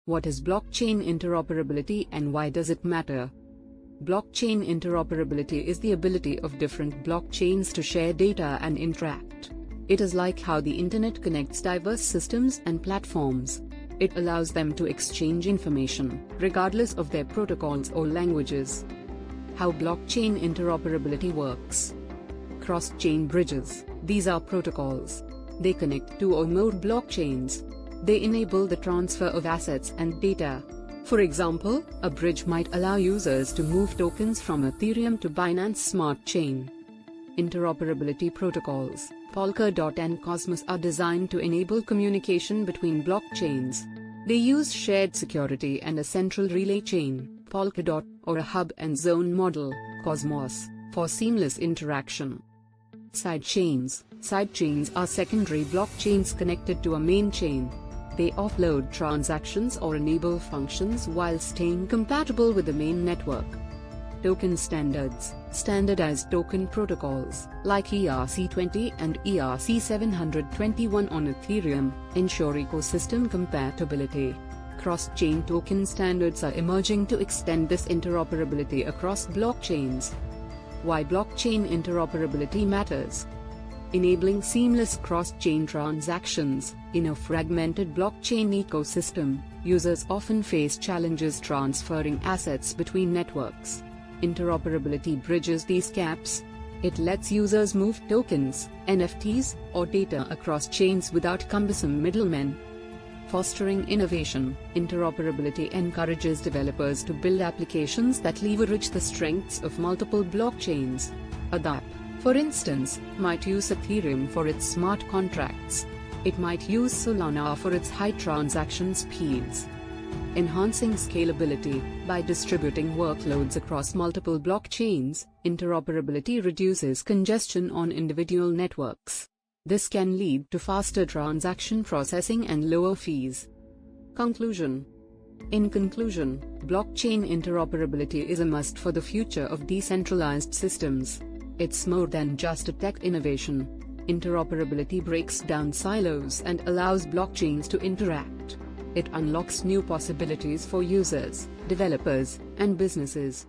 What is blockchain interoperability and why does it matter? Blockchain interoperability is the ability of different blockchains to share data and interact. It is like how the internet connects diverse systems and platforms. It allows them to exchange information, regardless of their protocols or languages. How blockchain interoperability works. Cross-chain bridges. These are protocols. They connect two or more blockchains. They enable the transfer of assets and data. For example, a bridge might allow users to move tokens from Ethereum to Binance Smart Chain. Interoperability protocols. Polkadot and Cosmos are designed to enable communication between blockchains. They use shared security and a central relay chain, Polkadot, or a hub and zone model, Cosmos, for seamless interaction. Sidechains. Sidechains are secondary blockchains connected to a main chain. They offload transactions or enable functions while staying compatible with the main network. Token standards. Standardized token protocols, like ERC20 and ERC721 on Ethereum, ensure ecosystem compatibility. Cross-chain token standards are emerging to extend this interoperability across blockchains. Why blockchain interoperability matters. Enabling seamless cross-chain transactions. In a fragmented blockchain ecosystem, users often face challenges transferring assets between networks. Interoperability bridges these gaps. It lets users move tokens, NFTs, or data across chains without cumbersome middlemen. Fostering innovation. Interoperability encourages developers to build applications that leverage the strengths of multiple blockchains. A dApp, for instance, might use Ethereum for its smart contracts. It might use Solana for its high transaction speeds. Enhancing scalability. By distributing workloads across multiple blockchains, interoperability reduces congestion on individual networks. This can lead to faster transaction processing and lower fees. Conclusion. In conclusion, blockchain interoperability is a must for the future of decentralized systems. It's more than just a tech innovation. Interoperability breaks down silos and allows blockchains to interact. It unlocks new possibilities for users, developers, and businesses.